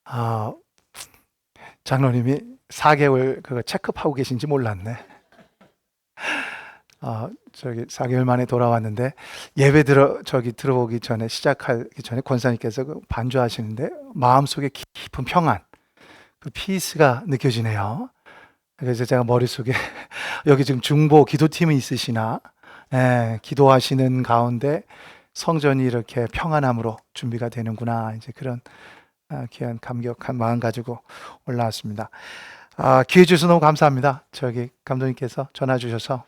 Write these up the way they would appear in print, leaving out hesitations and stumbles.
아, 장로님이 4개월 그거 체크하고 계신지 몰랐네. 저기 4개월 만에 돌아왔는데 예배 들어오기 전에 시작하기 전에 권사님께서 그 반주하시는데 마음속에 깊은 평안, 그 피스가 느껴지네요. 그래서 제가 머릿속에 여기 지금 중보 기도팀이 있으시나? 예, 기도하시는 가운데 성전이 이렇게 평안함으로 준비가 되는구나. 이제 그런 귀한 감격한 마음 가지고 올라왔습니다. 기회 주셔서 너무 감사합니다. 저기 감독님께서 전화 주셔서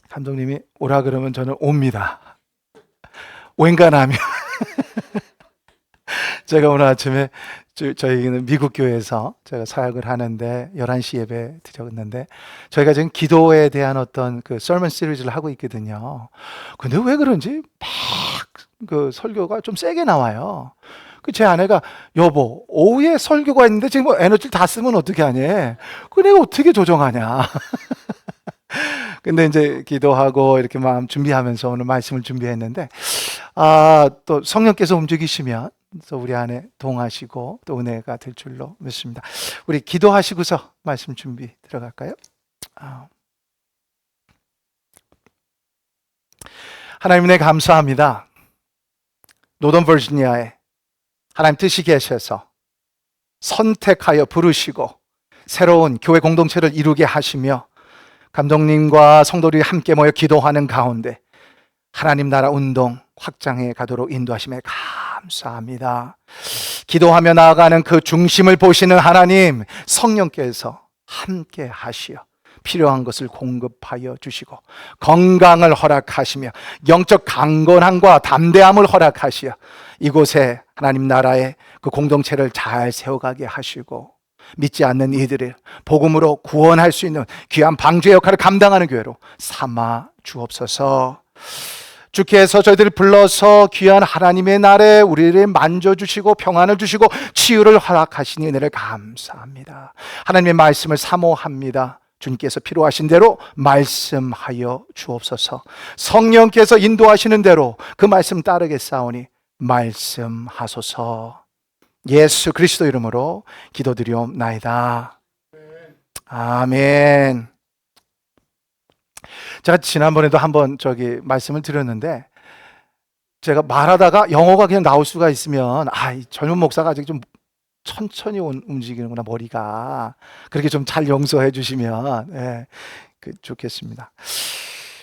감독님이 오라 그러면 저는 옵니다. 웬간하면 제가 오늘 아침에 저희는 미국 교회에서 제가 사역을 하는데 11시 예배 드렸는데 저희가 지금 기도에 대한 어떤 그 설먼 시리즈를 하고 있거든요. 근데 왜 그런지 막 그 설교가 좀 세게 나와요. 그 제 아내가 여보 오후에 설교가 있는데 지금 뭐 에너지를 다 쓰면 어떻게 하니? 그 내가 어떻게 조정하냐? 근데 이제 기도하고 이렇게 마음 준비하면서 오늘 말씀을 준비했는데 또 성령께서 움직이시면 또 우리 안에 동하시고 또 은혜가 될 줄로 믿습니다. 우리 기도하시고서 말씀 준비 들어갈까요? 하나님 은혜 감사합니다. 노던 버지니아에 하나님 뜻이 계셔서 선택하여 부르시고 새로운 교회 공동체를 이루게 하시며 감독님과 성도들이 함께 모여 기도하는 가운데 하나님 나라 운동 확장해 가도록 인도하심에 감사합니다. 기도하며 나아가는 그 중심을 보시는 하나님 성령께서 함께 하시어 필요한 것을 공급하여 주시고 건강을 허락하시며 영적 강건함과 담대함을 허락하시어 이곳에 하나님 나라의 그 공동체를 잘 세워가게 하시고 믿지 않는 이들을 복음으로 구원할 수 있는 귀한 방주의 역할을 감당하는 교회로 삼아 주옵소서. 주께서 저희들을 불러서 귀한 하나님의 날에 우리를 만져주시고 평안을 주시고 치유를 허락하시니 은혜를 감사합니다. 하나님의 말씀을 사모합니다. 주님께서 필요하신 대로 말씀하여 주옵소서. 성령께서 인도하시는 대로 그 말씀 따르겠사오니 말씀하소서. 예수 그리스도 이름으로 기도드리옵나이다. 아멘. 제가 지난번에도 한번 말씀을 드렸는데 제가 말하다가 영어가 그냥 나올 수가 있으면 이 젊은 목사가 아직 좀 천천히 움직이는구나 머리가. 그렇게 좀 잘 용서해 주시면 좋겠습니다.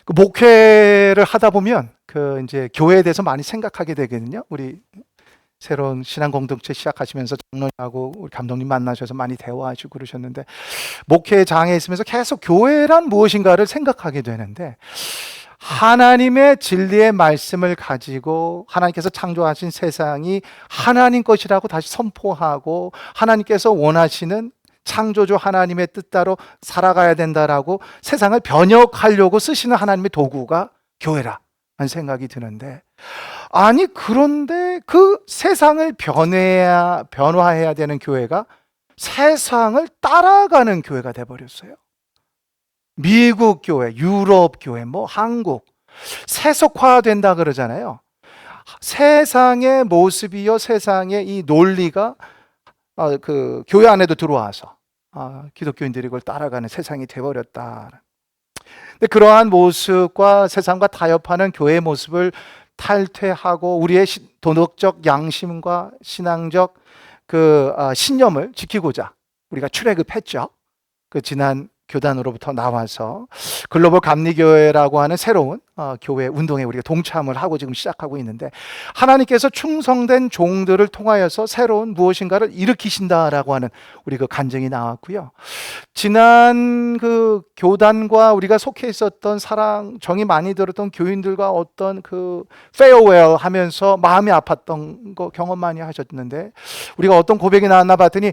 그 목회를 하다 보면 이제 교회에 대해서 많이 생각하게 되거든요. 우리 새로운 신앙 공동체 시작하시면서 장로님하고 우리 감독님 만나셔서 많이 대화하시고 그러셨는데 목회장에 있으면서 계속 교회란 무엇인가를 생각하게 되는데 하나님의 진리의 말씀을 가지고 하나님께서 창조하신 세상이 하나님 것이라고 다시 선포하고 하나님께서 원하시는 창조주 하나님의 뜻대로 살아가야 된다라고 세상을 변혁하려고 쓰시는 하나님의 도구가 교회라는 생각이 드는데 그런데 그 세상을 변화해야 되는 교회가 세상을 따라가는 교회가 돼버렸어요. 미국 교회, 유럽 교회, 한국 세속화된다 그러잖아요. 세상의 모습이요, 세상의 이 논리가 그 교회 안에도 들어와서 기독교인들이 그걸 따라가는 세상이 돼버렸다. 근데 그러한 모습과 세상과 타협하는 교회의 모습을 탈퇴하고 우리의 도덕적 양심과 신앙적 신념을 지키고자 우리가 출애굽했죠. 지난 교단으로부터 나와서 글로벌 감리교회라고 하는 새로운 교회 운동에 우리가 동참을 하고 지금 시작하고 있는데 하나님께서 충성된 종들을 통하여서 새로운 무엇인가를 일으키신다라고 하는 우리 간증이 나왔고요. 지난 교단과 우리가 속해 있었던 사랑 정이 많이 들었던 교인들과 어떤 페어웰 하면서 마음이 아팠던 거 경험 많이 하셨는데 우리가 어떤 고백이 나왔나 봤더니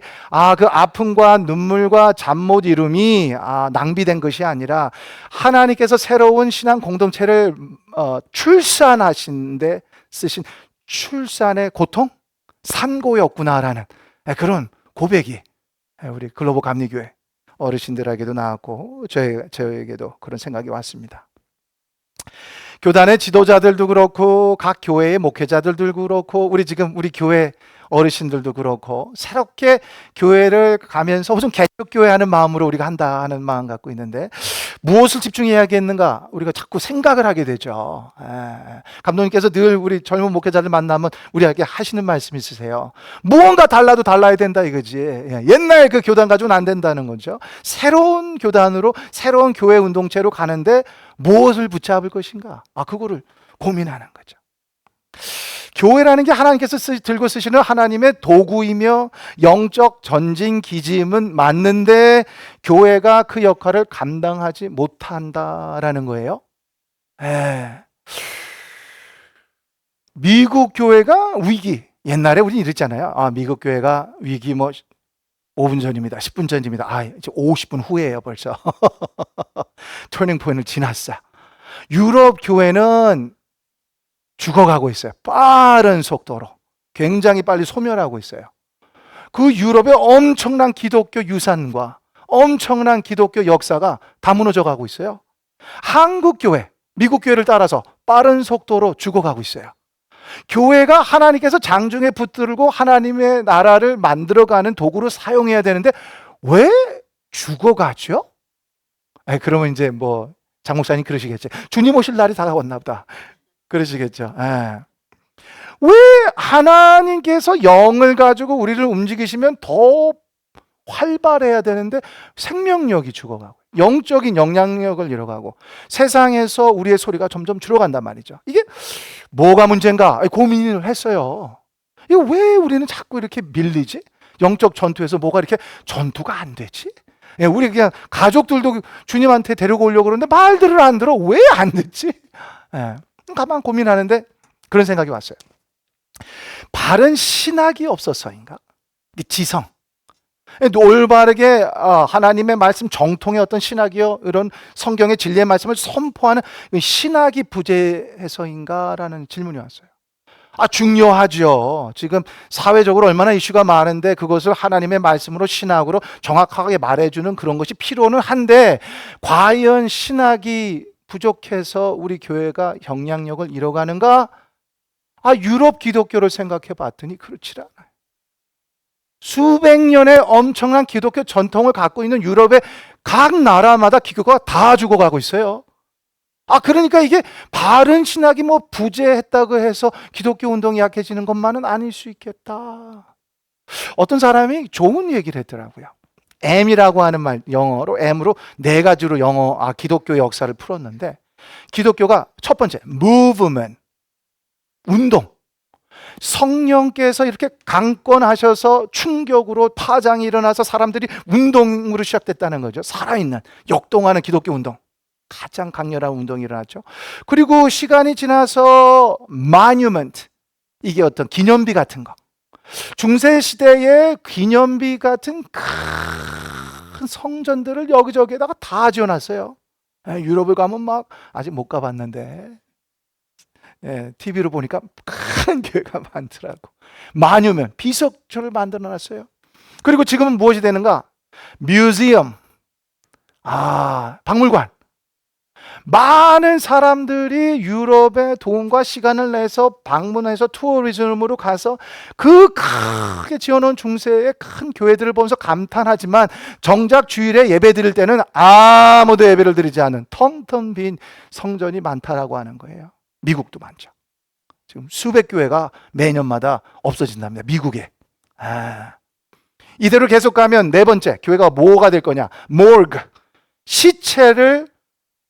그 아픔과 눈물과 잠 못 이룸이 낭비된 것이 아니라 하나님께서 새로운 신앙 공동체를 출산하신데 쓰신 출산의 고통? 산고였구나라는 그런 고백이 우리 글로벌 감리교회 어르신들에게도 나왔고 저에게도 그런 생각이 왔습니다. 교단의 지도자들도 그렇고 각 교회의 목회자들도 그렇고 우리 지금 우리 교회 어르신들도 그렇고 새롭게 교회를 가면서 무슨 개혁교회 하는 마음으로 우리가 한다 하는 마음 갖고 있는데 무엇을 집중해야겠는가 우리가 자꾸 생각을 하게 되죠. 감독님께서 늘 우리 젊은 목회자들 만나면 우리에게 하시는 말씀 있으세요. 무언가 달라도 달라야 된다 이거지. 옛날 그 교단 가지고는 안 된다는 거죠. 새로운 교단으로 새로운 교회 운동체로 가는데 무엇을 붙잡을 것인가? 그거를 고민하는 거죠. 교회라는 게 하나님께서 들고 쓰시는 하나님의 도구이며 영적 전진 기짐은 맞는데 교회가 그 역할을 감당하지 못한다라는 거예요. 미국 교회가 위기. 옛날에 우리 이랬잖아요. 미국 교회가 위기 5분 전입니다. 10분 전입니다. 이제 50분 후에요, 벌써. 터닝 포인트를 지났어. 유럽 교회는 죽어가고 있어요. 빠른 속도로. 굉장히 빨리 소멸하고 있어요. 그 유럽의 엄청난 기독교 유산과 엄청난 기독교 역사가 다 무너져 가고 있어요. 한국 교회, 미국 교회를 따라서 빠른 속도로 죽어가고 있어요. 교회가 하나님께서 장중에 붙들고 하나님의 나라를 만들어가는 도구로 사용해야 되는데 왜 죽어가죠? 그러면 이제 장 목사님 그러시겠죠. 주님 오실 날이 다가왔나 보다. 그러시겠죠. 왜 하나님께서 영을 가지고 우리를 움직이시면 더 활발해야 되는데 생명력이 죽어가고 영적인 영향력을 잃어가고 세상에서 우리의 소리가 점점 줄어간단 말이죠. 이게 뭐가 문제인가 고민을 했어요. 이거 왜 우리는 자꾸 이렇게 밀리지? 영적 전투에서 뭐가 이렇게 전투가 안 되지? 우리 그냥 가족들도 주님한테 데리고 오려고 그러는데 말들을 안 들어. 왜 안 듣지? 가만 고민하는데 그런 생각이 왔어요. 바른 신학이 없어서인가? 지성. 올바르게 하나님의 말씀 정통의 어떤 신학이요 이런 성경의 진리의 말씀을 선포하는 신학이 부재해서인가라는 질문이 왔어요. 중요하죠. 지금 사회적으로 얼마나 이슈가 많은데 그것을 하나님의 말씀으로 신학으로 정확하게 말해주는 그런 것이 필요는 한데 과연 신학이 부족해서 우리 교회가 영향력을 잃어가는가? 유럽 기독교를 생각해 봤더니 그렇지 않아요. 수백 년의 엄청난 기독교 전통을 갖고 있는 유럽의 각 나라마다 기교가 다 죽어가고 있어요. 그러니까 이게 바른 신학이 부재했다고 해서 기독교 운동이 약해지는 것만은 아닐 수 있겠다. 어떤 사람이 좋은 얘기를 했더라고요. M이라고 하는 말, 영어로 M으로 네 가지로 기독교 역사를 풀었는데 기독교가 첫 번째, movement, 운동. 성령께서 이렇게 강권하셔서 충격으로 파장이 일어나서 사람들이 운동으로 시작됐다는 거죠. 살아있는, 역동하는 기독교 운동. 가장 강렬한 운동이 일어났죠. 그리고 시간이 지나서 monument, 이게 어떤 기념비 같은 거. 중세시대의 기념비 같은 큰 성전들을 여기저기에다가 다 지어놨어요. 유럽을 가면 아직 못 가봤는데 TV로 보니까 큰 교회가 많더라고. 마뉴면 비석처를 만들어놨어요. 그리고 지금은 무엇이 되는가? 뮤지엄, 박물관. 많은 사람들이 유럽에 돈과 시간을 내서 방문해서 투어리즘으로 가서 그 크게 지어놓은 중세의 큰 교회들을 보면서 감탄하지만 정작 주일에 예배 드릴 때는 아무도 예배를 드리지 않은 텅텅 빈 성전이 많다라고 하는 거예요. 미국도 많죠. 지금 수백 교회가 매년마다 없어진답니다. 미국에. 이대로 계속 가면 네 번째 교회가 뭐가 될 거냐? morgue, 시체를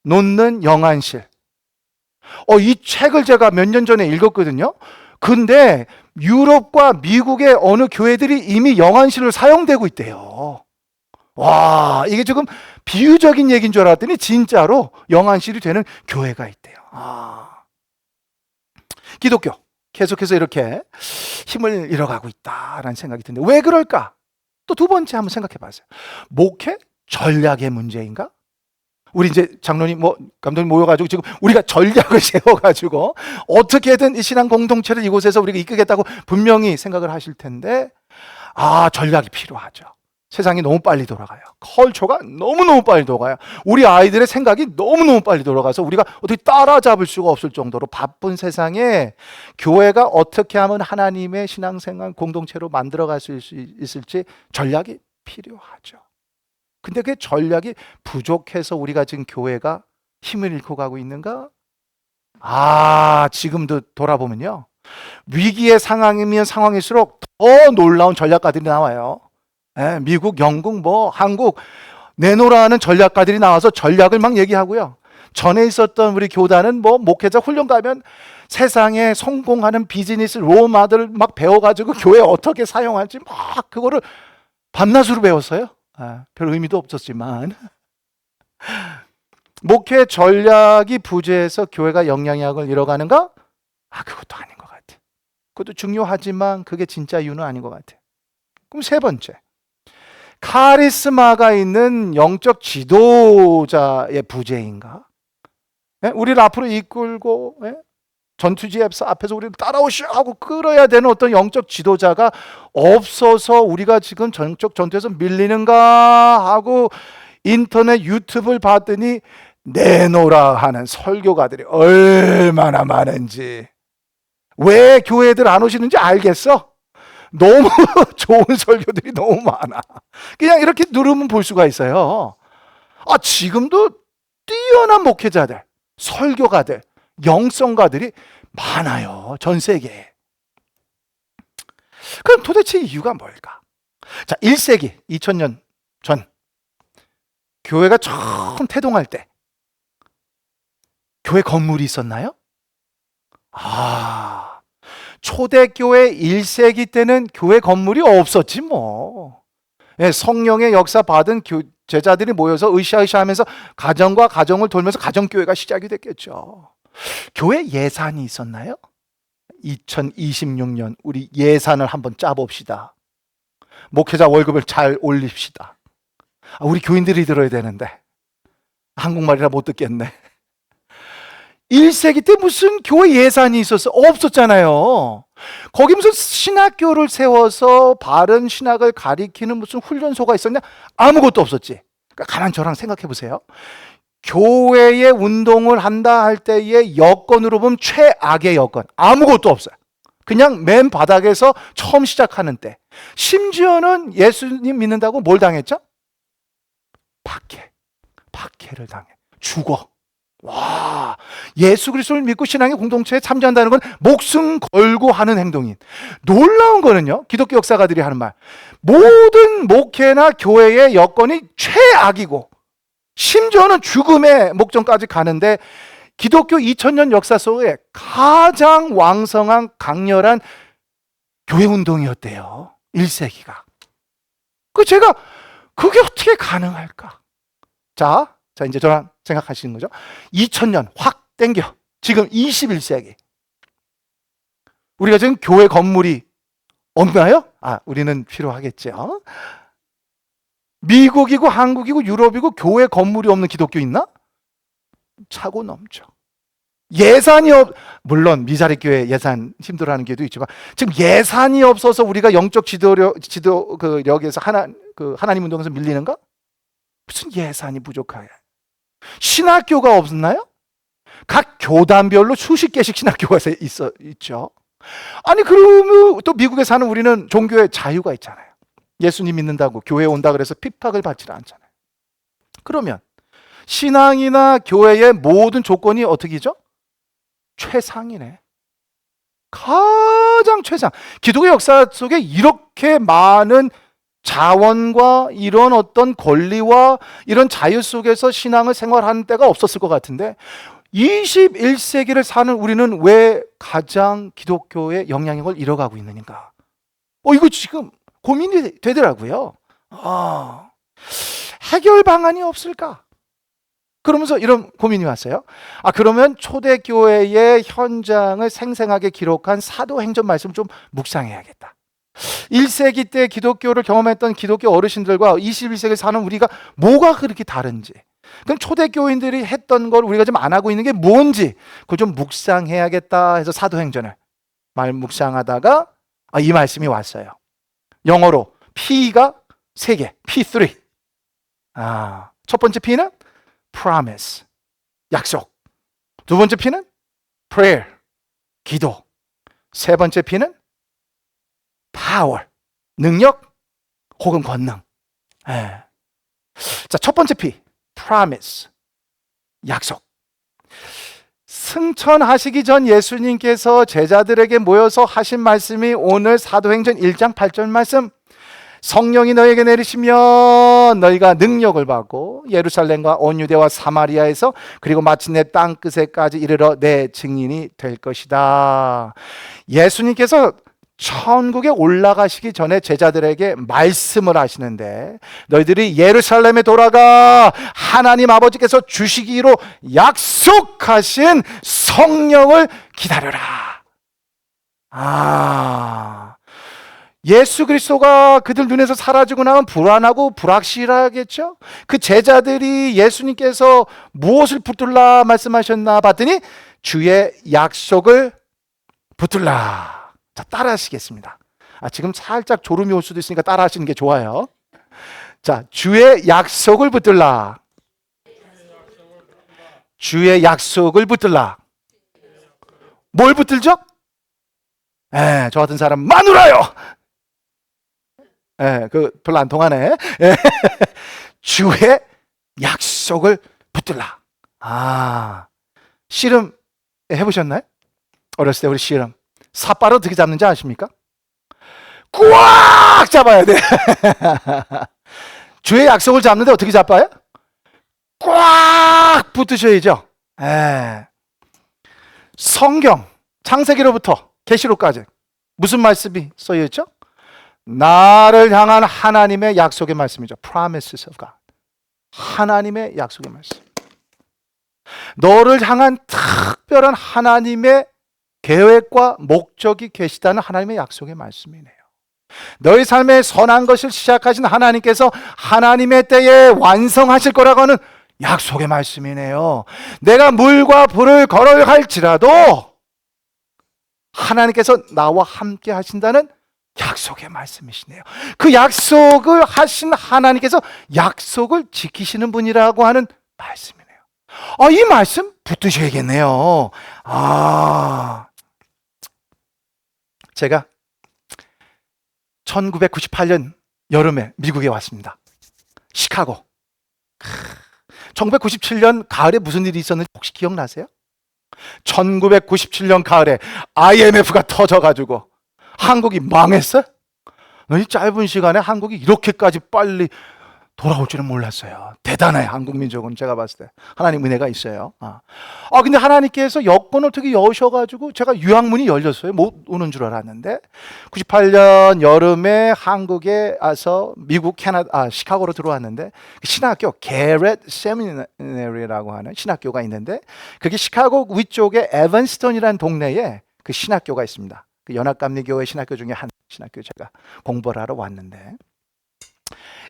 놓는 영안실. 이 책을 제가 몇 년 전에 읽었거든요. 근데 유럽과 미국의 어느 교회들이 이미 영안실을 사용되고 있대요. 와, 이게 지금 비유적인 얘기인 줄 알았더니 진짜로 영안실이 되는 교회가 있대요. 기독교 계속해서 이렇게 힘을 잃어가고 있다라는 생각이 드는데 왜 그럴까? 또 두 번째 한번 생각해 봤어요. 목회 전략의 문제인가? 우리 이제 장로님 감독님 모여가지고 지금 우리가 전략을 세워가지고 어떻게든 이 신앙 공동체를 이곳에서 우리가 이끌겠다고 분명히 생각을 하실 텐데 전략이 필요하죠. 세상이 너무 빨리 돌아가요. 컬처가 너무너무 빨리 돌아가요. 우리 아이들의 생각이 너무너무 빨리 돌아가서 우리가 어떻게 따라잡을 수가 없을 정도로 바쁜 세상에 교회가 어떻게 하면 하나님의 신앙생활 공동체로 만들어갈 수 있을지 전략이 필요하죠. 근데 그 전략이 부족해서 우리가 지금 교회가 힘을 잃고 가고 있는가? 지금도 돌아보면요, 위기의 상황이면 상황일수록 더 놀라운 전략가들이 나와요. 미국, 영국, 한국 내노라는 전략가들이 나와서 전략을 막 얘기하고요. 전에 있었던 우리 교단은 목회자 훈련 가면 세상에 성공하는 비즈니스 로마들을 막 배워가지고 교회에 어떻게 사용할지 막 그거를 밤낮으로 배웠어요. 별 의미도 없었지만 목회 전략이 부재해서 교회가 영향력을 잃어가는가? 그것도 아닌 것 같아. 그것도 중요하지만 그게 진짜 이유는 아닌 것 같아. 그럼 세 번째, 카리스마가 있는 영적 지도자의 부재인가? 우리를 앞으로 이끌고 전투지 앞에서 우리를 따라오시오 하고 끌어야 되는 어떤 영적 지도자가 없어서 우리가 지금 전적 전투에서 밀리는가 하고 인터넷 유튜브를 봤더니 내노라 하는 설교가들이 얼마나 많은지. 왜 교회들 안 오시는지 알겠어? 너무 좋은 설교들이 너무 많아. 그냥 이렇게 누르면 볼 수가 있어요. 지금도 뛰어난 목회자들, 설교가들, 영성가들이 많아요. 전 세계에. 그럼 도대체 이유가 뭘까? 자, 1세기, 2000년 전 교회가 처음 태동할 때 교회 건물이 있었나요? 초대교회 1세기 때는 교회 건물이 없었지 뭐. 성령의 역사 받은 제자들이 모여서 으쌰으쌰하면서 가정과 가정을 돌면서 가정교회가 시작이 됐겠죠. 교회 예산이 있었나요? 2026년 우리 예산을 한번 짜봅시다. 목회자 월급을 잘 올립시다. 우리 교인들이 들어야 되는데 한국말이라 못 듣겠네. 1세기 때 무슨 교회 예산이 있었어? 없었잖아요. 거기 무슨 신학교를 세워서 바른 신학을 가리키는 무슨 훈련소가 있었냐? 아무것도 없었지. 그러니까 가만 저랑 생각해 보세요. 교회의 운동을 한다 할 때의 여건으로 보면 최악의 여건. 아무것도 없어요. 그냥 맨 바닥에서 처음 시작하는 때. 심지어는 예수님 믿는다고 뭘 당했죠? 박해를 당해. 죽어. 예수 그리스도를 믿고 신앙의 공동체에 참여한다는 건 목숨 걸고 하는 행동인. 놀라운 거는요, 기독교 역사가들이 하는 말, 모든 목회나 교회의 여건이 최악이고 심지어는 죽음의 목전까지 가는데 기독교 2000년 역사 속에 가장 왕성한 강렬한 교회 운동이었대요. 1세기가. 제가 그게 어떻게 가능할까? 자 이제 저랑 생각하시는 거죠. 2000년 확 땡겨. 지금 21세기. 우리가 지금 교회 건물이 없나요? 우리는 필요하겠죠. 미국이고 한국이고 유럽이고 교회 건물이 없는 기독교 있나? 차고 넘쳐. 예산이 물론 미자리 교회 예산 힘들어하는 교회도 있지만 지금 예산이 없어서 우리가 영적 지도력에서 하나님 운동에서 밀리는가? 무슨 예산이 부족해? 신학교가 없나요? 각 교단별로 수십 개씩 신학교가 있죠. 그러면 또 미국에 사는 우리는 종교의 자유가 있잖아요. 예수님 믿는다고 교회에 온다 그래서 핍박을 받지 않잖아요. 그러면 신앙이나 교회의 모든 조건이 어떻게죠? 최상이네. 가장 최상. 기독교 역사 속에 이렇게 많은 자원과 이런 어떤 권리와 이런 자유 속에서 신앙을 생활하는 때가 없었을 것 같은데 21세기를 사는 우리는 왜 가장 기독교의 영향력을 잃어가고 있는가? 이거 지금 고민이 되더라고요. 해결 방안이 없을까? 그러면서 이런 고민이 왔어요. 그러면 초대교회의 현장을 생생하게 기록한 사도행전 말씀 좀 묵상해야겠다. 1세기 때 기독교를 경험했던 기독교 어르신들과 21세기에 사는 우리가 뭐가 그렇게 다른지, 그럼 초대교인들이 했던 걸 우리가 좀 안 하고 있는 게 뭔지 그걸 좀 묵상해야겠다 해서 사도행전을 묵상하다가 이 말씀이 왔어요. 영어로 P가 세 개, P3. 첫 번째 P는 promise, 약속. 두 번째 P는 prayer, 기도. 세 번째 P는 power, 능력 혹은 권능. 자, 첫 번째 P, promise, 약속. 승천하시기 전 예수님께서 제자들에게 모여서 하신 말씀이 오늘 사도행전 1장 8절 말씀. 성령이 너에게 내리시면 너희가 능력을 받고 예루살렘과 온 유대와 사마리아에서 그리고 마침내 땅끝에까지 이르러 내 증인이 될 것이다. 예수님께서 천국에 올라가시기 전에 제자들에게 말씀을 하시는데, 너희들이 예루살렘에 돌아가 하나님 아버지께서 주시기로 약속하신 성령을 기다려라. 예수 그리스도가 그들 눈에서 사라지고 나면 불안하고 불확실하겠죠. 그 제자들이 예수님께서 무엇을 붙들라 말씀하셨나 봤더니 주의 약속을 붙들라. 자, 따라 하시겠습니다. 지금 살짝 졸음이 올 수도 있으니까 따라 하시는 게 좋아요. 자, 주의 약속을 붙들라. 주의 약속을 붙들라. 뭘 붙들죠? 저 같은 사람 마누라요. 그 별로 안 통하네. 주의 약속을 붙들라. 씨름 해보셨나요? 어렸을 때 우리 씨름 삿발을 어떻게 잡는지 아십니까? 꽉 잡아야 돼. 주의 약속을 잡는데 어떻게 잡아요? 꽉 붙으셔야죠. 성경 창세기로부터 계시록까지 무슨 말씀이 써여 있죠? 나를 향한 하나님의 약속의 말씀이죠. Promises of God. 하나님의 약속의 말씀. 너를 향한 특별한 하나님의 계획과 목적이 계시다는 하나님의 약속의 말씀이네요. 너희 삶에 선한 것을 시작하신 하나님께서 하나님의 때에 완성하실 거라고 하는 약속의 말씀이네요. 내가 물과 불을 걸어갈지라도 하나님께서 나와 함께 하신다는 약속의 말씀이시네요. 그 약속을 하신 하나님께서 약속을 지키시는 분이라고 하는 말씀이네요. 이 말씀 붙드셔야겠네요. 제가 1998년 여름에 미국에 왔습니다. 시카고. 1997년 가을에 무슨 일이 있었는지 혹시 기억나세요? 1997년 가을에 IMF가 터져가지고 한국이 망했어요? 이 짧은 시간에 한국이 이렇게까지 빨리 돌아올 줄은 몰랐어요. 대단해, 한국 민족은. 제가 봤을 때 하나님 은혜가 있어요. 근데 하나님께서 여건을 어떻게 여셔가지고 제가 유학문이 열렸어요. 못 오는 줄 알았는데 98년 여름에 한국에 와서 미국 시카고로 들어왔는데 신학교 게렛 세미너리라고 하는 신학교가 있는데, 그게 시카고 위쪽에 에반스턴이라는 동네에 그 신학교가 있습니다. 그 연합감리교회 신학교 중에 한 신학교 제가 공부를 하러 왔는데,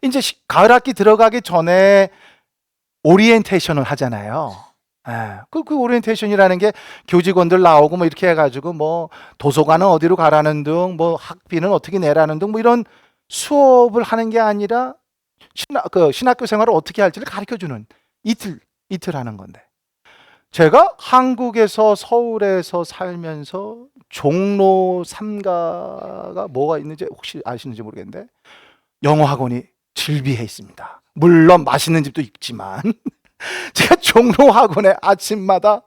이제 가을 학기 들어가기 전에 오리엔테이션을 하잖아요. 그 오리엔테이션이라는 게 교직원들 나오고 뭐 이렇게 해가지고 뭐 도서관은 어디로 가라는 등, 뭐 학비는 어떻게 내라는 등, 뭐 이런 수업을 하는 게 아니라 신학교 생활을 어떻게 할지를 가르쳐주는 이틀 하는 건데, 제가 한국에서 서울에서 살면서 종로 3가가 뭐가 있는지 혹시 아시는지 모르겠는데 영어 학원이 즐비해 있습니다. 물론 맛있는 집도 있지만 제가 종로 학원에 아침마다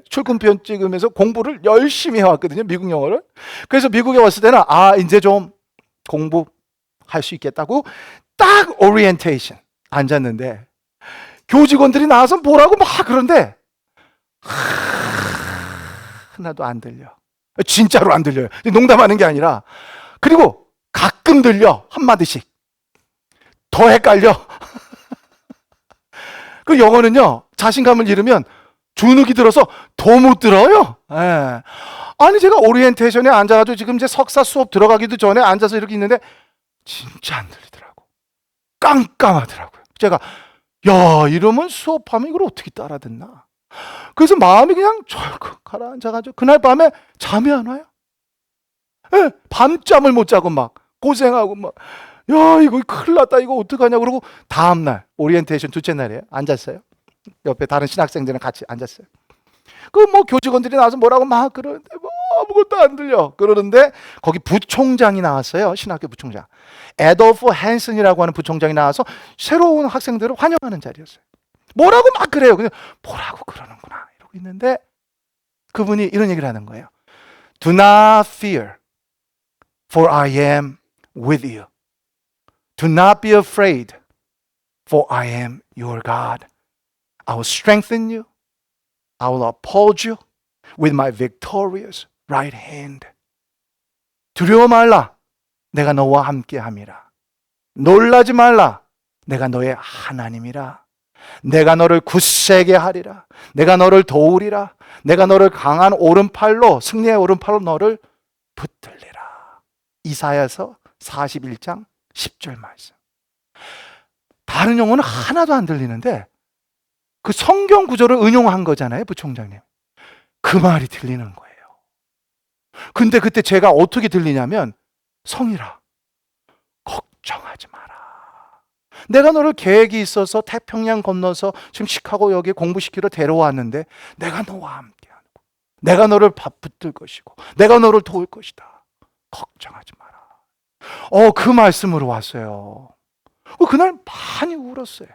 출근편 찍으면서 공부를 열심히 해왔거든요, 미국 영어를. 그래서 미국에 왔을 때는 이제 좀 공부할 수 있겠다고 딱 오리엔테이션 앉았는데 교직원들이 나와서 뭐라고 막 그런데 하나도 안 들려. 진짜로 안 들려요. 농담하는 게 아니라. 그리고 가끔 들려, 한마디씩. 더 헷갈려. 그 영어는요, 자신감을 잃으면 주눅이 들어서 더 못 들어요. 아니, 제가 오리엔테이션에 앉아가지고 지금 이제 석사 수업 들어가기도 전에 앉아서 이렇게 있는데 진짜 안 들리더라고. 깜깜하더라고요. 제가 이러면 수업하면 이걸 어떻게 따라 듣나. 그래서 마음이 그냥 철컥 가라앉아가지고 그날 밤에 잠이 안 와요. 밤잠을 못 자고 막 고생하고 막 야, 이거 큰일 났다. 이거 어떡하냐. 그러고 다음날, 오리엔테이션 둘째 날이에요. 앉았어요. 옆에 다른 신학생들은 같이 앉았어요. 그 뭐 교직원들이 나와서 뭐라고 막 그러는데 뭐 아무것도 안 들려. 그러는데 거기 부총장이 나왔어요. 신학교 부총장. 애돌프 헨슨이라고 하는 부총장이 나와서 새로운 학생들을 환영하는 자리였어요. 뭐라고 막 그래요. 그냥 뭐라고 그러는구나 이러고 있는데 그분이 이런 얘기를 하는 거예요. Do not fear, for I am with you. Do not be afraid, for I am your God. I will strengthen you. I will uphold you with my victorious right hand. 두려워 말라. 내가 너와 함께 함이라. 놀라지 말라. 내가 너의 하나님이라. 내가 너를 굳세게 하리라. 내가 너를 도우리라. 내가 너를 강한 오른팔로, 승리의 오른팔로 너를 붙들리라. 이사야서 41장 10절 말씀. 다른 용어는 하나도 안 들리는데 그 성경 구절을 은용한 거잖아요, 부총장님. 그 말이 들리는 거예요. 근데 그때 제가 어떻게 들리냐면, 성일아, 걱정하지 마라. 내가 너를 계획이 있어서 태평양 건너서 지금 시카고 여기 공부시키러 데려왔는데 내가 너와 함께하는 거야. 내가 너를 붙들 것이고 내가 너를 도울 것이다. 걱정하지 마라. 그 말씀으로 왔어요. 그날 많이 울었어요.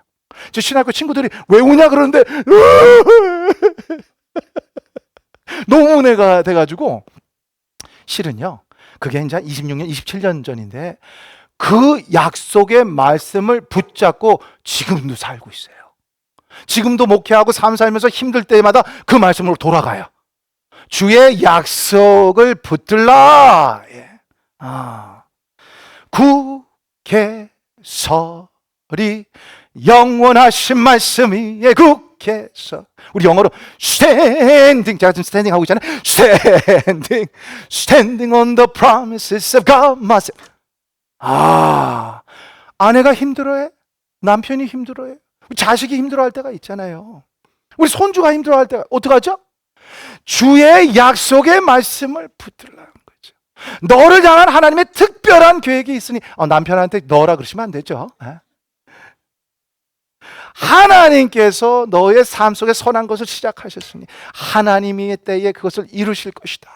제 신학교 친구들이 왜 우냐 그러는데 너무 은혜가 돼가지고 실은요 그게 이제 26년 27년 전인데 그 약속의 말씀을 붙잡고 지금도 살고 있어요. 지금도 목회하고 삶 살면서 힘들 때마다 그 말씀으로 돌아가요. 주의 약속을 붙들라. 예. 국회설이 영원하신 말씀이 국회서. 우리 영어로 standing, 제가 지금 스탠딩 하고 있잖아요. standing on the promises of God. 아내가 힘들어해, 남편이 힘들어해, 자식이 힘들어할 때가 있잖아요. 우리 손주가 힘들어할 때 어떡하죠? 주의 약속의 말씀을 붙들라는 거죠. 너를 향한 하나님의 특별한 계획이 있으니 남편한테 너라 그러시면 안 되죠. 하나님께서 너의 삶 속에 선한 것을 시작하셨으니 하나님의 때에 그것을 이루실 것이다.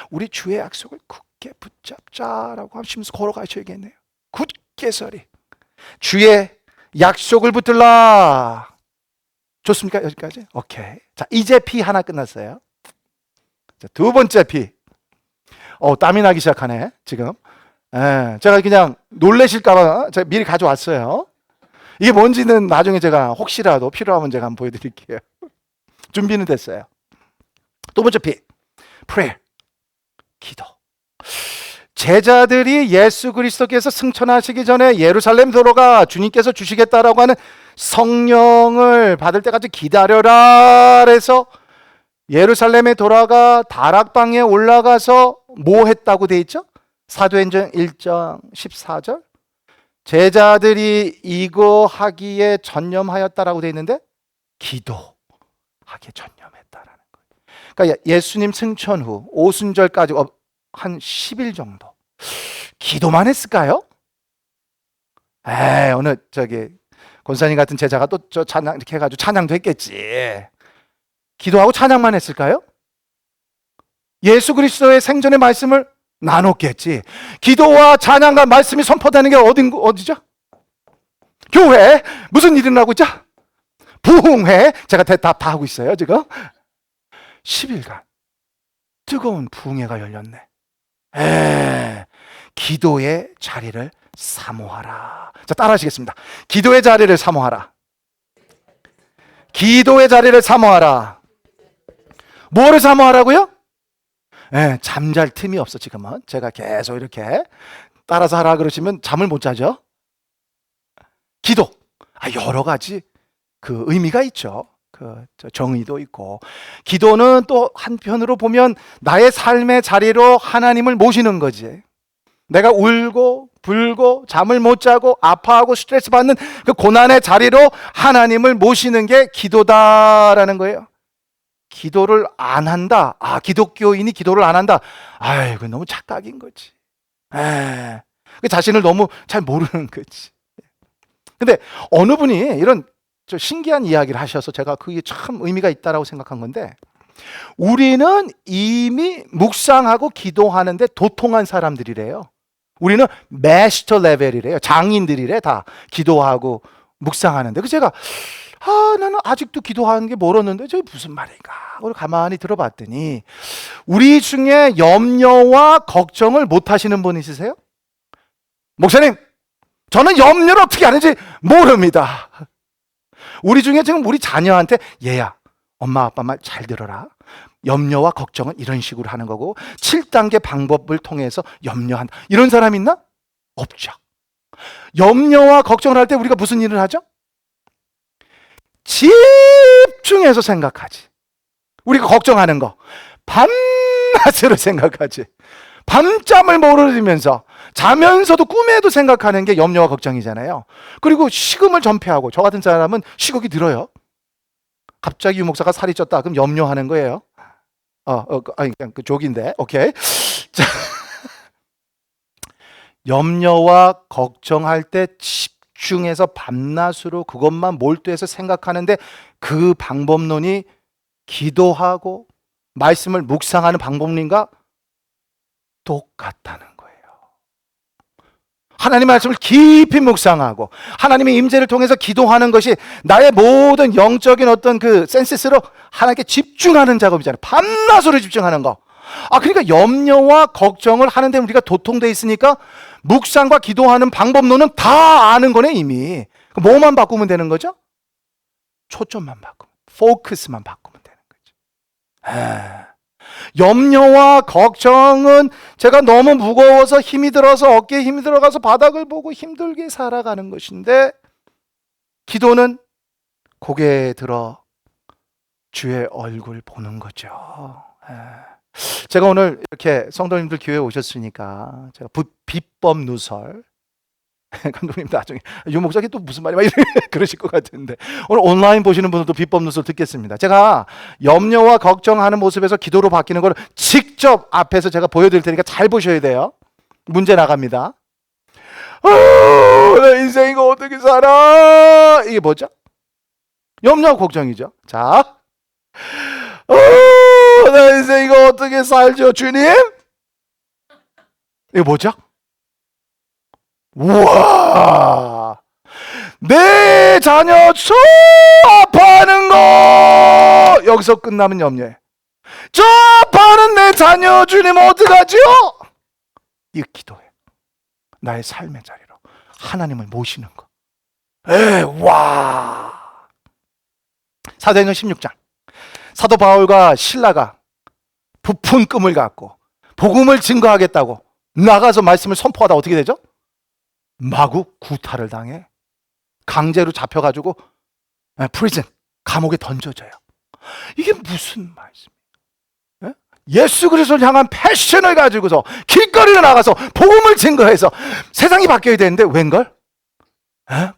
우리 주의 약속을 굳게 붙잡자라고 하시면서 걸어가셔야겠네요. 굳게 서리. 주의 약속을 붙들라. 좋습니까? 여기까지? 오케이. 자, 이제 P 하나 끝났어요. 자, 두 번째 P. 땀이 나기 시작하네, 지금. 제가 그냥 놀라실까봐 제가 미리 가져왔어요. 이게 뭔지는 나중에 제가 혹시라도 필요하면 제가 한번 보여드릴게요. 준비는 됐어요. 두 번째 P. prayer. 기도. 제자들이 예수 그리스도께서 승천하시기 전에 예루살렘 들어가 주님께서 주시겠다라고 하는 성령을 받을 때까지 기다려라 그래서 예루살렘에 돌아가 다락방에 올라가서 뭐 했다고 돼 있죠? 사도행전 1장 14절. 제자들이 이거 하기에 전념하였다라고 돼 있는데 기도하기에 전념했다라는 거예요. 그러니까 예수님 승천 후 오순절까지 한 10일 정도 기도만 했을까요? 어느 권사님 같은 제자가 또 저 찬양 이렇게 해가지고 찬양도 했겠지. 기도하고 찬양만 했을까요? 예수 그리스도의 생전의 말씀을 나눴겠지. 기도와 찬양과 말씀이 선포되는 게 어디죠? 교회. 무슨 일이 나고 있죠? 부흥회. 제가 대답 다 하고 있어요 지금. 10일간 뜨거운 부흥회가 열렸네. 기도의 자리를 사모하라. 자, 따라 하시겠습니다. 기도의 자리를 사모하라. 기도의 자리를 사모하라. 뭐를 사모하라고요? 잠잘 틈이 없어 지금은. 제가 계속 이렇게 따라서 하라 그러시면 잠을 못 자죠. 기도. 여러 가지 그 의미가 있죠. 정의도 있고. 기도는 또 한편으로 보면 나의 삶의 자리로 하나님을 모시는 거지. 내가 울고 불고 잠을 못 자고 아파하고 스트레스 받는 그 고난의 자리로 하나님을 모시는 게 기도다라는 거예요. 기도를 안 한다. 기독교인이 기도를 안 한다. 이거 너무 착각인 거지. 그 자신을 너무 잘 모르는 거지. 근데 어느 분이 이런 저 신기한 이야기를 하셔서 제가 그게 참 의미가 있다라고 생각한 건데, 우리는 이미 묵상하고 기도하는데 도통한 사람들이래요. 우리는 마스터 레벨이래요. 장인들이래, 다 기도하고 묵상하는데. 그래서 제가 나는 아직도 기도하는 게 멀었는데 저게 무슨 말인가? 그걸 가만히 들어봤더니, 우리 중에 염려와 걱정을 못 하시는 분 있으세요? 목사님, 저는 염려를 어떻게 하는지 모릅니다. 우리 중에 지금 우리 자녀한테, 얘야, 엄마 아빠 말 잘 들어라. 염려와 걱정은 이런 식으로 하는 거고 7단계 방법을 통해서 염려한다. 이런 사람 있나? 없죠. 염려와 걱정을 할 때 우리가 무슨 일을 하죠? 집중해서 생각하지. 우리가 걱정하는 거 밤낮으로 생각하지. 밤잠을 모르면서 자면서도 꿈에도 생각하는 게 염려와 걱정이잖아요. 그리고 식음을 전폐하고, 저 같은 사람은 식욕이 들어요. 갑자기 유목사가 살이 쪘다 그럼 염려하는 거예요. 아니 그냥 그 족인데. 오케이. 자, 염려와 걱정할 때 집중해서 밤낮으로 그것만 몰두해서 생각하는데, 그 방법론이 기도하고 말씀을 묵상하는 방법론과 똑같다는 거예요. 하나님의 말씀을 깊이 묵상하고 하나님의 임재를 통해서 기도하는 것이 나의 모든 영적인 어떤 그 센스로 하나님께 집중하는 작업이잖아요. 밤낮으로 집중하는 거. 그러니까 염려와 걱정을 하는데 우리가 도통돼 있으니까 묵상과 기도하는 방법론은 다 아는 거네 이미. 뭐만 바꾸면 되는 거죠? 초점만 바꾸면, 포커스만 바꾸면 되는 거죠. 염려와 걱정은 제가 너무 무거워서 힘이 들어서 어깨에 힘이 들어가서 바닥을 보고 힘들게 살아가는 것인데, 기도는 고개 들어 주의 얼굴 보는 거죠. 제가 오늘 이렇게 성도님들 교회에 오셨으니까 제가 비법 누설, 감독님 나중에 유목사님 또 무슨 말이야 그러실 것 같은데, 오늘 온라인 보시는 분들도 비법 누설 듣겠습니다. 제가 염려와 걱정하는 모습에서 기도로 바뀌는 걸 직접 앞에서 제가 보여드릴 테니까 잘 보셔야 돼요. 문제 나갑니다. 내 인생 이거 어떻게 살아? 이게 뭐죠? 염려와 걱정이죠. 자, 내 인생 이거 어떻게 살죠 주님? 이거 뭐죠? 우와, 내 자녀 저 아파하는 거, 여기서 끝나면 염려해. 저 아파하는 내 자녀 주님 어떡하죠? 이 기도해. 나의 삶의 자리로 하나님을 모시는 거. 와. 사도행전 16장, 사도 바울과 신라가 부푼 꿈을 갖고 복음을 증거하겠다고 나가서 말씀을 선포하다 어떻게 되죠? 마구 구타를 당해 강제로 잡혀가지고 프리즌, 감옥에 던져져요. 이게 무슨 말씀이에요? 예수 그리스도를 향한 패션을 가지고서 길거리로 나가서 복음을 증거해서 세상이 바뀌어야 되는데 웬걸?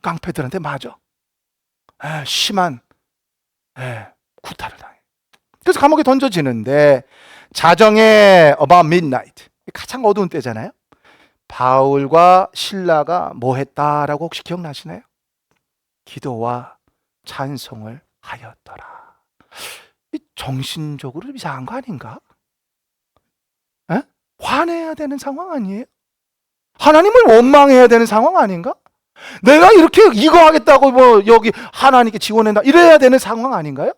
깡패들한테 맞아. 심한 구타를 당해. 그래서 감옥에 던져지는데, 자정에 about midnight, 가장 어두운 때잖아요. 바울과 신라가 뭐 했다라고 혹시 기억나시나요? 기도와 찬송을 하였더라. 정신적으로 이상한 거 아닌가? 화내야 되는 상황 아니에요? 하나님을 원망해야 되는 상황 아닌가? 내가 이렇게 이거 하겠다고 뭐 여기 하나님께 지원한다 이래야 되는 상황 아닌가요?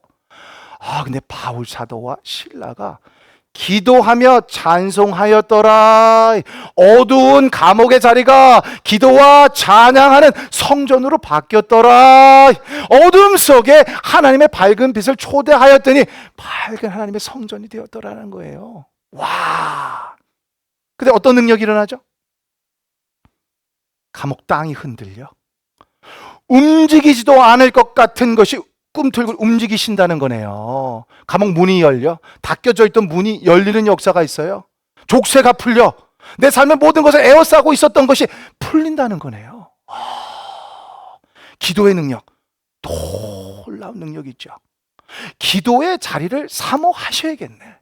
근데 바울 사도와 신라가 기도하며 찬송하였더라. 어두운 감옥의 자리가 기도와 찬양하는 성전으로 바뀌었더라. 어둠 속에 하나님의 밝은 빛을 초대하였더니 밝은 하나님의 성전이 되었더라는 거예요. 와. 근데 어떤 능력이 일어나죠? 감옥 땅이 흔들려 움직이지도 않을 것 같은 것이 꿈틀고 움직이신다는 거네요. 감옥 문이 열려, 닫혀져 있던 문이 열리는 역사가 있어요. 족쇄가 풀려, 내 삶의 모든 것을 에워싸고 있었던 것이 풀린다는 거네요. 기도의 능력, 놀라운 능력이죠. 기도의 자리를 사모하셔야겠네.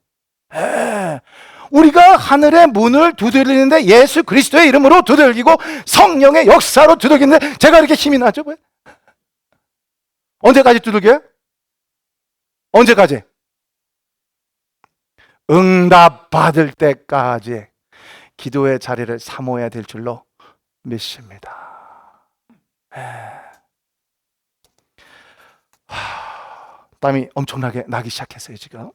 우리가 하늘의 문을 두들리는데 예수 그리스도의 이름으로 두들기고 성령의 역사로 두들기는데 제가 이렇게 힘이 나죠? 왜? 언제까지 두들겨요? 언제까지? 응답 받을 때까지 기도의 자리를 사모해야 될 줄로 믿습니다. 땀이 엄청나게 나기 시작했어요. 지금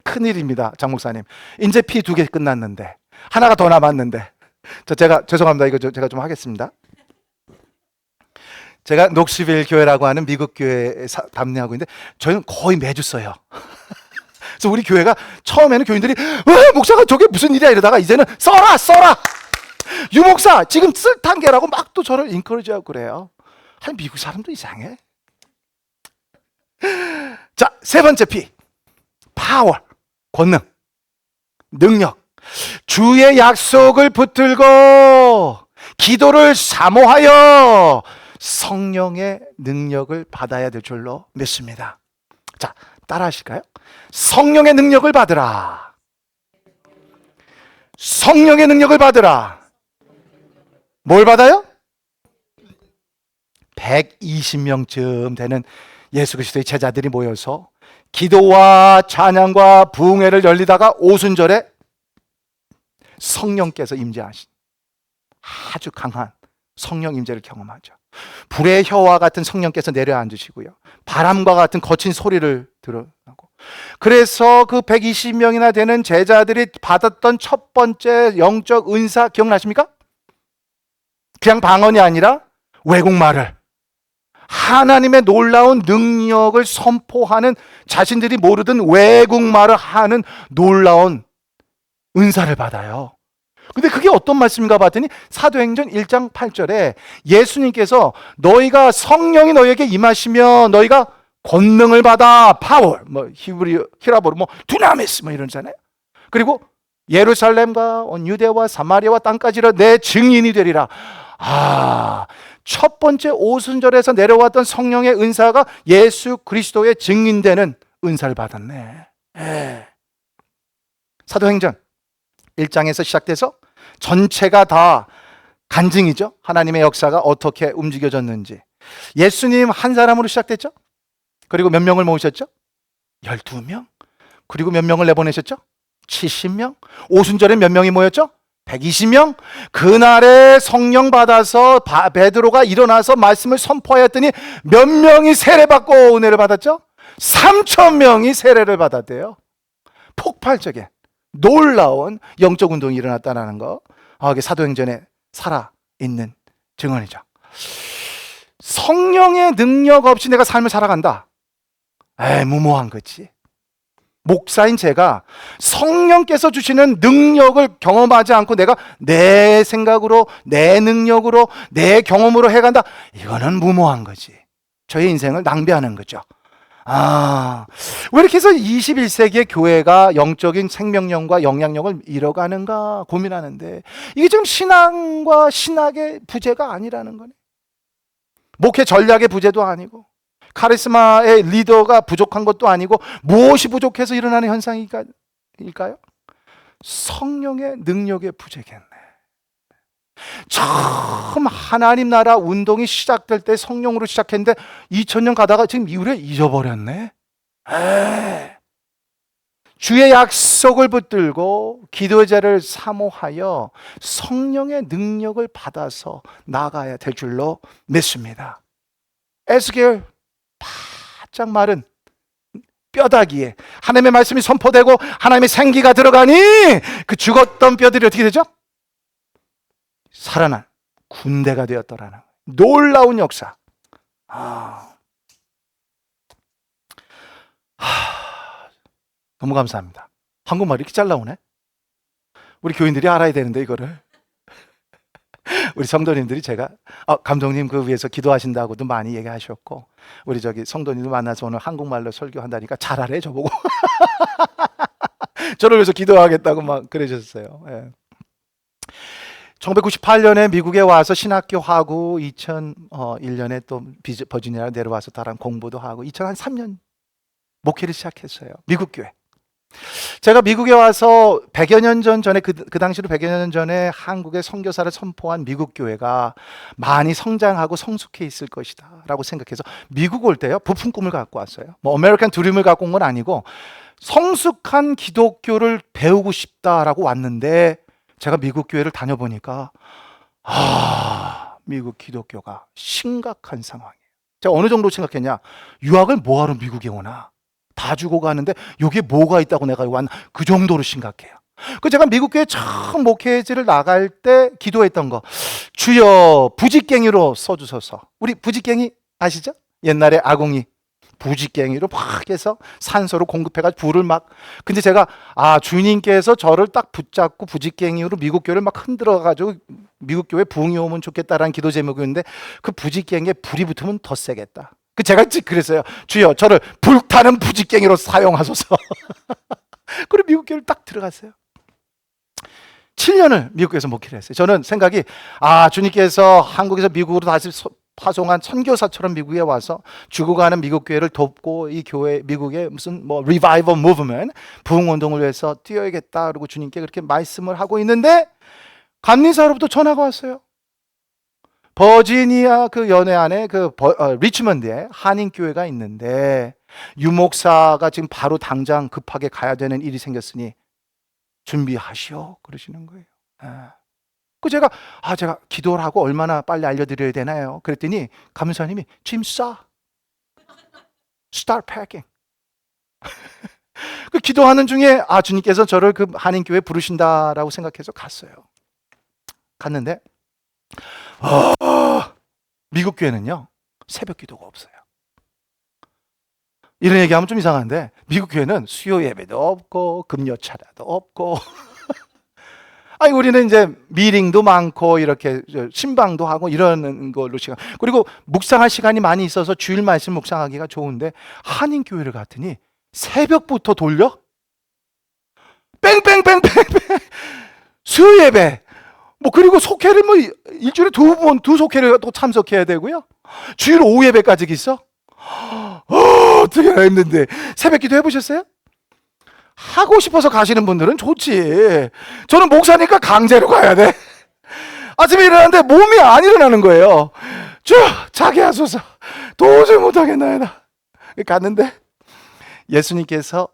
큰일입니다. 장 목사님, 이제 피 2개 끝났는데 하나가 더 남았는데 제가 죄송합니다. 이거 제가 좀 하겠습니다. 제가 녹스빌 교회라고 하는 미국 교회에 담내하고 있는데 저희는 거의 매주 써요. 그래서 우리 교회가 처음에는 교인들이 목사가 저게 무슨 일이야 이러다가 이제는 써라 유 목사 지금 쓸 단계라고 막 또 저를 인커리지하고 그래요. 아니 미국 사람도 이상해. 자, 세 번째 P, 파워, 권능, 능력. 주의 약속을 붙들고 기도를 사모하여 성령의 능력을 받아야 될 줄로 믿습니다. 자, 따라 하실까요? 성령의 능력을 받으라. 성령의 능력을 받으라. 뭘 받아요? 120명쯤 되는 예수 그리스도의 제자들이 모여서 기도와 찬양과 부흥회를 열리다가 오순절에 성령께서 임재하신 아주 강한 성령 임재를 경험하죠. 불의 혀와 같은 성령께서 내려앉으시고요. 바람과 같은 거친 소리를 들어나고. 그래서 그 120명이나 되는 제자들이 받았던 첫 번째 영적 은사 기억나십니까? 그냥 방언이 아니라 외국말을, 하나님의 놀라운 능력을 선포하는, 자신들이 모르던 외국말을 하는 놀라운 은사를 받아요. 근데 그게 어떤 말씀인가 봤더니 사도행전 1장 8절에 예수님께서 너희가 성령이 너희에게 임하시면 너희가 권능을 받아, 파워, 뭐 히브리어로 뭐 두나미스 뭐 이러잖아요. 그리고 예루살렘과 온 유대와 사마리아와 땅까지로 내 증인이 되리라. 첫 번째 오순절에서 내려왔던 성령의 은사가 예수 그리스도의 증인되는 은사를 받았네. 사도행전 1장에서 시작돼서 전체가 다 간증이죠. 하나님의 역사가 어떻게 움직여졌는지. 예수님 한 사람으로 시작됐죠. 그리고 몇 명을 모으셨죠? 12명. 그리고 몇 명을 내보내셨죠? 70명. 오순절에 몇 명이 모였죠? 120명. 그날에 성령 받아서 베드로가 일어나서 말씀을 선포하였더니 몇 명이 세례받고 은혜를 받았죠? 3,000명이 세례를 받았대요. 폭발적인 놀라운 영적 운동이 일어났다는 거, 이게 사도행전에 살아있는 증언이죠. 성령의 능력 없이 내가 삶을 살아간다. 무모한 거지. 목사인 제가 성령께서 주시는 능력을 경험하지 않고 내가 내 생각으로, 내 능력으로, 내 경험으로 해간다. 이거는 무모한 거지. 저의 인생을 낭비하는 거죠. 왜 이렇게 해서 21세기의 교회가 영적인 생명력과 영향력을 잃어가는가 고민하는데, 이게 지금 신앙과 신학의 부재가 아니라는 거네. 목회 전략의 부재도 아니고, 카리스마의 리더가 부족한 것도 아니고, 무엇이 부족해서 일어나는 현상일까요? 성령의 능력의 부재겠네. 처음 하나님 나라 운동이 시작될 때 성령으로 시작했는데 2000년 가다가 지금 이후에 잊어버렸네. 주의 약속을 붙들고 기도의 자리를 사모하여 성령의 능력을 받아서 나가야 될 줄로 믿습니다. 에스겔 바짝 마른 뼈다귀에 하나님의 말씀이 선포되고 하나님의 생기가 들어가니 그 죽었던 뼈들이 어떻게 되죠? 살아난 군대가 되었더라는 놀라운 역사. 너무 감사합니다. 한국말 이렇게 잘 나오네. 우리 교인들이 알아야 되는데 이거를. 우리 성도님들이 제가 감독님 그 위해서 기도하신다고도 많이 얘기하셨고, 우리 성도님들 만나서 오늘 한국말로 설교한다니까 잘하래 저보고. 저를 위해서 기도하겠다고 막 그러셨어요. 1998년에 미국에 와서 신학교 하고 2001년에 또 버지니아 내려와서 다른 공부도 하고 2003년 목회를 시작했어요. 미국 교회. 제가 미국에 와서 100여 년 전에 그 당시로 100여 년 전에 한국의 선교사를 선포한 미국 교회가 많이 성장하고 성숙해 있을 것이다 라고 생각해서 미국 올 때요 부푼 꿈을 갖고 왔어요. 뭐 아메리칸 드림을 갖고 온 건 아니고 성숙한 기독교를 배우고 싶다라고 왔는데, 제가 미국 교회를 다녀보니까 미국 기독교가 심각한 상황이에요. 제가 어느 정도 생각했냐, 유학을 뭐하러 미국에 오나, 다 주고 가는데 여기에 뭐가 있다고 내가 왔나, 그 정도로 심각해요. 그 제가 미국 교회 처음 목회지를 나갈 때 기도했던 거, 주여 부직갱이로 써주소서. 우리 부직갱이 아시죠? 옛날에 아궁이 부직갱이로 막 해서 산소를 공급해가지고 불을 막, 근데 제가 주님께서 저를 딱 붙잡고 부직갱이로 미국 교회를 막 흔들어가지고 미국 교회 부흥이 오면 좋겠다라는 기도 제목이었는데, 그 부직갱이에 불이 붙으면 더 세겠다. 그 제가 그랬어요. 주여 저를 불타는 부직갱이로 사용하소서. 그리고 미국 교회를 딱 들어갔어요. 7년을 미국에서 목회를 했어요. 저는 생각이, 주님께서 한국에서 미국으로 다시 파송한 선교사처럼 미국에 와서 죽어가는 미국 교회를 돕고, 이 교회 미국의 무슨 뭐 리바이벌 무브먼트, 부흥 운동을 위해서 뛰어야겠다 그러고 주님께 그렇게 말씀을 하고 있는데, 감리사로부터 전화가 왔어요. 버지니아 그 연해 안에 리치먼드에 한인 교회가 있는데 유목사가 지금 바로 당장 급하게 가야 되는 일이 생겼으니 준비하시오 그러시는 거예요. 그 제가 기도를 하고 얼마나 빨리 알려드려야 되나요? 그랬더니 감사님이 짐 싸, start packing. 그 기도하는 중에 주님께서 저를 그 한인 교회 부르신다라고 생각해서 갔어요. 갔는데 미국 교회는요 새벽 기도가 없어요. 이런 얘기하면 좀 이상한데, 미국 교회는 수요 예배도 없고 금요 차례도 없고 우리는 이제 미팅도 많고 이렇게 신방도 하고 이러는 걸로 시간, 그리고 묵상할 시간이 많이 있어서 주일 말씀 묵상하기가 좋은데, 한인 교회를 갔더니 새벽부터 돌려 뺑뺑뺑뺑뺑 수요 예배, 뭐 그리고 속회를 뭐 일주일에 두 속회를 또 참석해야 되고요. 주일 오후 예배까지 있어. 어떻게 했는데, 새벽 기도 해보셨어요? 하고 싶어서 가시는 분들은 좋지. 저는 목사니까 강제로 가야 돼. 아침에 일어났는데 몸이 안 일어나는 거예요. 자게 하소서. 도저히 못하겠나이다. 갔는데 예수님께서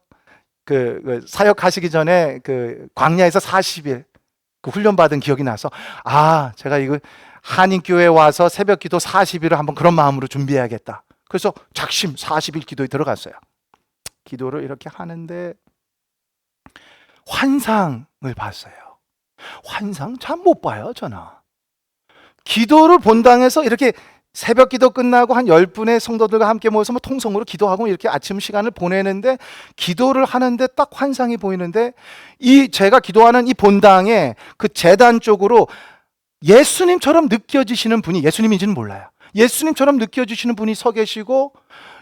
그 사역하시기 전에 그 광야에서 40일 그 훈련 받은 기억이 나서, 제가 이거 한인교회 와서 새벽 기도 40일을 한번 그런 마음으로 준비해야겠다. 그래서 작심 40일 기도에 들어갔어요. 기도를 이렇게 하는데 환상을 봤어요. 환상 참 못 봐요, 저는. 기도를 본당에서 이렇게 새벽 기도 끝나고 한 10분의 성도들과 함께 모여서 뭐 통성으로 기도하고 이렇게 아침 시간을 보내는데, 기도를 하는데 딱 환상이 보이는데, 제가 기도하는 이 본당에 그 제단 쪽으로 예수님처럼 느껴지시는 분이, 예수님인지는 몰라요. 예수님처럼 느껴지시는 분이 서 계시고,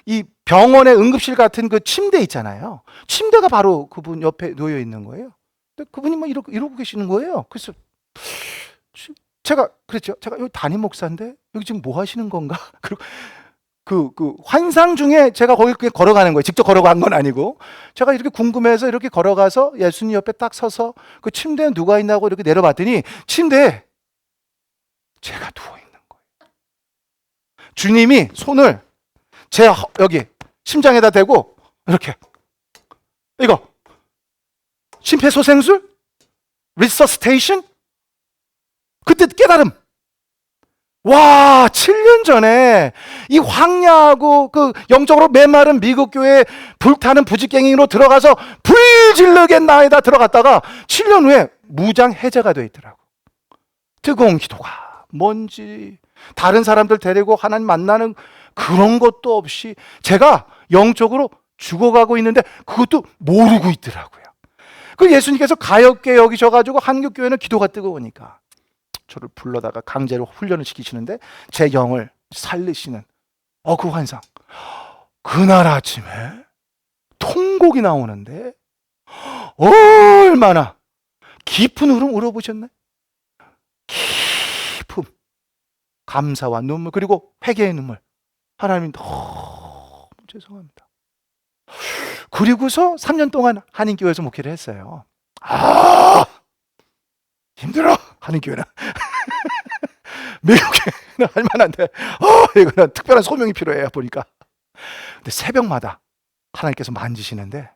이 병원의 응급실 같은 그 침대 있잖아요. 침대가 바로 그분 옆에 놓여 있는 거예요. 근데 그분이 막 이러고 계시는 거예요. 그래서 제가 그랬죠. 제가 여기 담임 목사인데 여기 지금 뭐 하시는 건가? 그리고 그 환상 중에 제가 거기 그냥 걸어가는 거예요. 직접 걸어간 건 아니고, 제가 이렇게 궁금해서 이렇게 걸어가서 예수님 옆에 딱 서서 그 침대에 누가 있나고 이렇게 내려봤더니 침대에 제가 누워 있는 거예요. 주님이 손을 제 여기 심장에다 대고 이렇게, 이거 심폐소생술, 리서스테이션. 그때 깨달음. 와, 7년 전에 이 황야하고 그 영적으로 메마른 미국 교회 불타는 부직갱이로 들어가서 불질르겠나이다 들어갔다가 7년 후에 무장 해제가 돼 있더라고. 뜨거운 기도가 뭔지, 다른 사람들 데리고 하나님 만나는 그런 것도 없이 제가 영적으로 죽어가고 있는데 그것도 모르고 있더라고요. 그 예수님께서 가엾게 여기셔가지고 한국교회는 기도가 뜨거우니까 저를 불러다가 강제로 훈련을 시키시는데 제 영을 살리시는 그 환상. 그날 아침에 통곡이 나오는데 얼마나 깊은 울음 울어보셨나요? 깊은 감사와 눈물, 그리고 회개의 눈물. 하나님 너무 죄송합니다. 그리고서 3년 동안 한인교회에서 목회를 했어요. 아, 힘들어. 한인교회는. 미국에는 할 만한데, 이거는 특별한 소명이 필요해요, 보니까. 근데 새벽마다 하나님께서 만지시는데,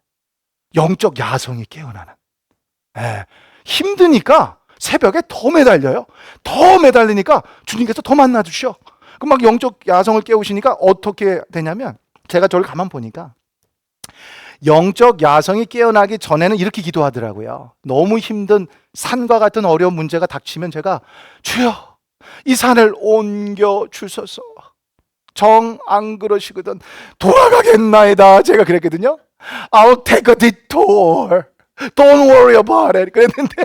영적 야성이 깨어나는. 예, 힘드니까 새벽에 더 매달려요. 더 매달리니까 주님께서 더 만나주셔. 그럼 막 영적 야성을 깨우시니까 어떻게 되냐면, 제가 저를 가만 보니까 영적 야성이 깨어나기 전에는 이렇게 기도하더라고요. 너무 힘든 산과 같은 어려운 문제가 닥치면 제가, 주여 이 산을 옮겨 주소서. 정 안 그러시거든 돌아가겠나이다. 제가 그랬거든요. I'll take a detour. Don't worry about it. 그랬는데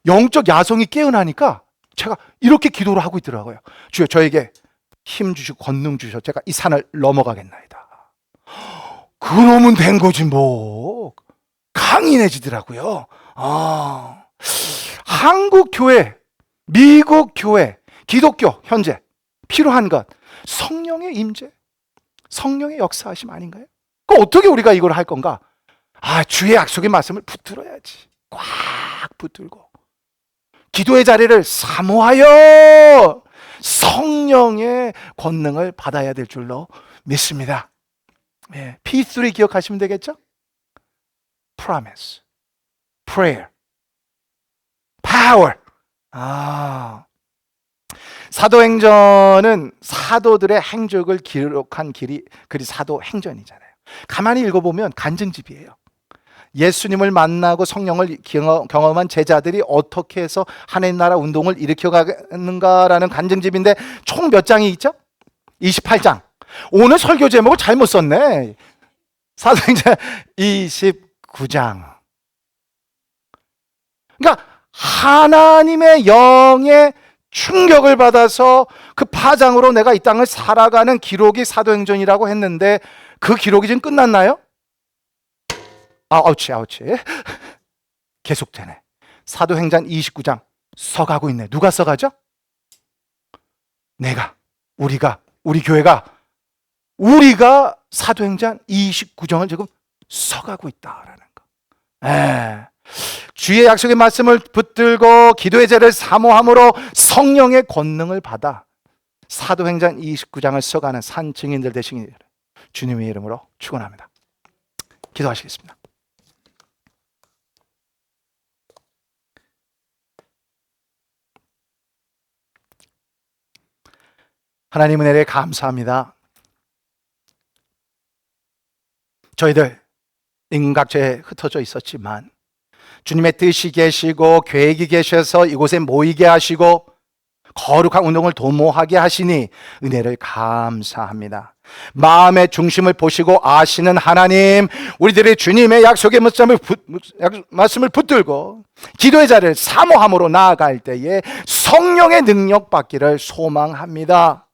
영적 야성이 깨어나니까 제가 이렇게 기도를 하고 있더라고요. 주여 저에게 힘 주시고 권능 주셔. 제가 이 산을 넘어가겠나이다. 그러면 된 거지 뭐. 강인해지더라고요. 한국 교회, 미국 교회, 기독교 현재 필요한 것, 성령의 임재, 성령의 역사하심 아닌가요? 그 어떻게 우리가 이걸 할 건가? 주의 약속의 말씀을 붙들어야지. 꽉 붙들고 기도의 자리를 사모하여 성령의 권능을 받아야 될 줄로 믿습니다. P3 기억하시면 되겠죠? Promise, Prayer, Power. 사도행전은 사도들의 행적을 기록한 글이 사도행전이잖아요. 가만히 읽어보면 간증집이에요. 예수님을 만나고 성령을 경험한 제자들이 어떻게 해서 하나님 나라 운동을 일으켜가는가라는 간증집인데 총 몇 장이 있죠? 28장. 오늘 설교 제목을 잘못 썼네. 사도행전 29장. 그러니까 하나님의 영의 충격을 받아서 그 파장으로 내가 이 땅을 살아가는 기록이 사도행전이라고 했는데 그 기록이 지금 끝났나요? 아우치. 계속되네. 사도행전 29장 써가고 있네. 누가 써가죠? 우리 교회가 사도행전 29장을 지금 써가고 있다라는 거. 주의 약속의 말씀을 붙들고 기도의 자리를 사모함으로 성령의 권능을 받아 사도행전 29장을 써가는 산 증인들 되시길 주님의 이름으로 축원합니다. 기도하시겠습니다. 하나님 은혜에 감사합니다. 저희들 인각처에 흩어져 있었지만 주님의 뜻이 계시고 계획이 계셔서 이곳에 모이게 하시고 거룩한 운동을 도모하게 하시니 은혜를 감사합니다. 마음의 중심을 보시고 아시는 하나님, 우리들이 주님의 약속의 말씀을 붙들고 기도의 자리를 사모함으로 나아갈 때에 성령의 능력 받기를 소망합니다.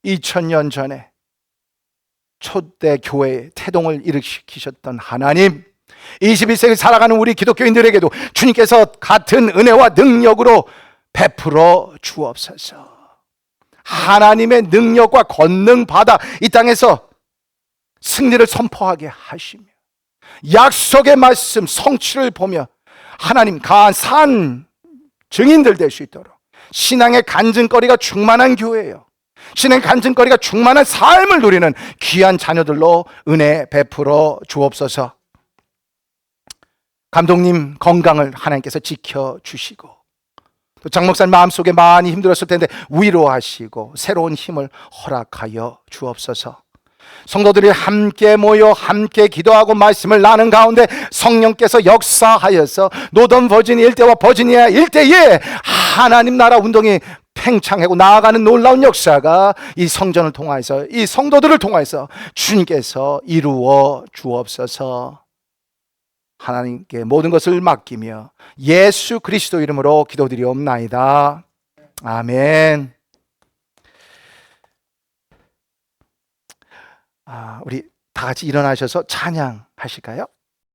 2000년 전에 초대 교회에 태동을 일으키셨던 하나님, 21세기 살아가는 우리 기독교인들에게도 주님께서 같은 은혜와 능력으로 베풀어 주옵소서. 하나님의 능력과 권능 받아 이 땅에서 승리를 선포하게 하시며 약속의 말씀 성취를 보며 하나님 산 증인들 될 수 있도록 신앙의 간증거리가 충만한 교회예요. 신앙의 간증거리가 충만한 삶을 누리는 귀한 자녀들로 은혜 베풀어 주옵소서. 감독님 건강을 하나님께서 지켜주시고 또 장 목사님 마음속에 많이 힘들었을 텐데 위로하시고 새로운 힘을 허락하여 주옵소서. 성도들이 함께 모여 함께 기도하고 말씀을 나눈 가운데 성령께서 역사하여서 노던 버지니 일대와 버지니아 일대에 하나님 나라 운동이 팽창하고 나아가는 놀라운 역사가 이 성전을 통해서 이 성도들을 통해서 주님께서 이루어 주옵소서. 하나님께 모든 것을 맡기며 예수 그리스도 이름으로 기도드리옵나이다. 아멘. 우리 다 같이 일어나셔서 찬양하실까요?